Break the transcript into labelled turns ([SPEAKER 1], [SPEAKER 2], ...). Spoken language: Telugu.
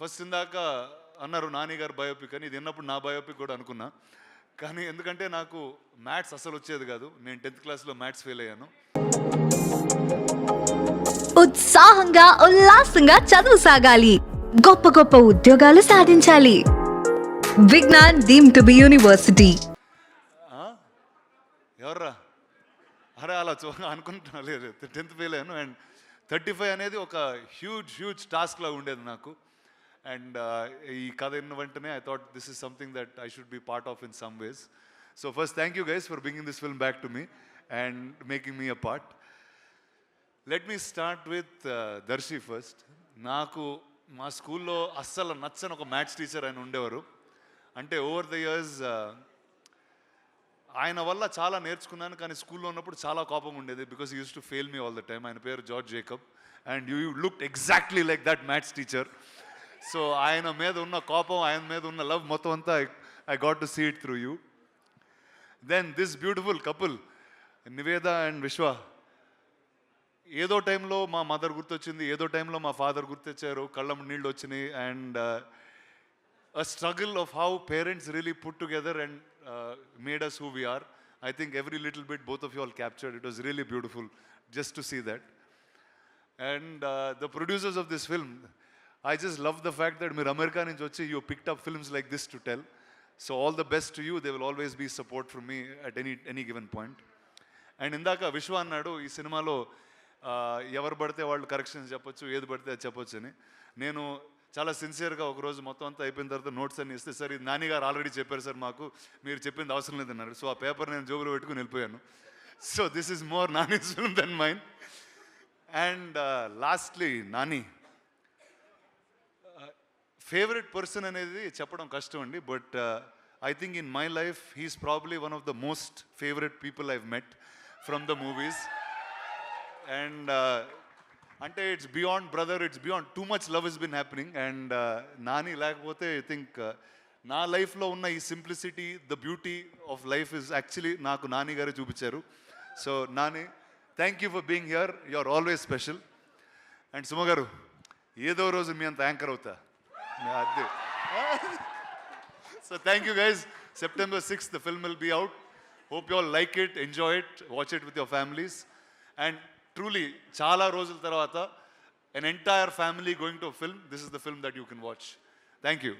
[SPEAKER 1] ఫస్ట్ ఇందాక అన్నారు నాని గారు బయోపిక్ అని, ఇది విన్నప్పుడు నా బయోపిక్ కూడా అనుకున్నా. కానీ ఎందుకంటే నాకు మ్యాథ్స్ అసలు వచ్చేది కాదు. నేను 10th క్లాస్లో మ్యాథ్స్ ఫెయిల్ అయ్యాను.
[SPEAKER 2] ఉత్సాహంగా ఉల్లాసంగా చదువు సాగాలి, గొప్ప గొప్ప ఉద్యోగాలు సాధించాలి. Vignan deemed to be university.
[SPEAKER 1] ఎవర్రా అరే అలా అనుకుంటున్నా, లేదు 10th ఫెయిల్ అయ్యాను. అండ్ 35 అనేది ఒక హ్యూజ్ టాస్క్లా ఉండేది నాకు. అండ్ ఈ కథ విన్న వెంటనే I thought this is something that I should be part of in some ways. So first thank you guys for bringing this film back to me and making me a part. Let me start with Darshi first. నాకు మా స్కూల్లో అస్సలు నచ్చని ఒక మ్యాథ్స్ టీచర్ ఆయన ఉండేవారు. అంటే ఓవర్ ద ఇయర్స్ ఆయన వల్ల చాలా నేర్చుకున్నాను, కానీ స్కూల్లో ఉన్నప్పుడు చాలా కోపం ఉండేది. Because use to fail me all the time. ఆయన పేరు George Jacob and you looked exactly like that maths teacher. So ఆయన మీద ఉన్న కోపం, ఆయన మీద ఉన్న లవ్ మొత్తం అంతా I got to see it through you. Then this beautiful couple Niveda and Vishwa. ఏదో టైంలో మా మదర్ గుర్తొచ్చింది, ఏదో టైంలో మా ఫాదర్ గుర్తొచ్చారు, కళ్ళం నీళ్ళు వచ్చినాయి. And a struggle of how parents really put together and made us who we are. I think every little bit both of you all captured. It was really beautiful just to see that. And the producers of this film, I just love the fact that మీరు అమెరికా నుంచి వచ్చి you picked up films like this to tell. So all the best to you. There will always be support from me at any given point. And ఇందాక విశ్వ అన్నాడు ఈ సినిమాలో ఎవరు పడితే వాళ్ళు కరెక్షన్స్ చెప్పొచ్చు, ఏది పడితే అది చెప్పొచ్చు అని. నేను చాలా సిన్సియర్గా ఒకరోజు మొత్తం అంతా అయిపోయిన తర్వాత నోట్స్ అన్ని ఇస్తే, సార్ ఇది నాని గారు ఆల్రెడీ చెప్పారు సార్, మాకు మీరు చెప్పింది అవసరం లేదన్నారు. సో ఆ పేపర్ నేను జోబులో పెట్టుకుని వెళ్ళిపోయాను. So this is more Nani's film then mine. And lastly Nani favourite person అనేది చెప్పడం కష్టం అండి. But I think in my life he's probably one of the most favourite people I've met from the movies. And అంటే it's beyond brother, it's beyond, too much love is been happening. And Nani లేకపోతే ఐ థింక్ నా లైఫ్లో ఉన్న ఈ simplicity, the beauty of life is actually నాకు నాని గారే చూపించారు. So Nani, thank you for being here, you are always special. And Suma garu, ఏదో రోజు మీ అంత యాంకర్ అవుతా అదే. So thank you guys. September 6th the film will be out. Hope you all like it, enjoy it, watch it with your families. And truly చాలా రోజుల తర్వాత an entire family going to a film, this is the film that you can watch. Thank you.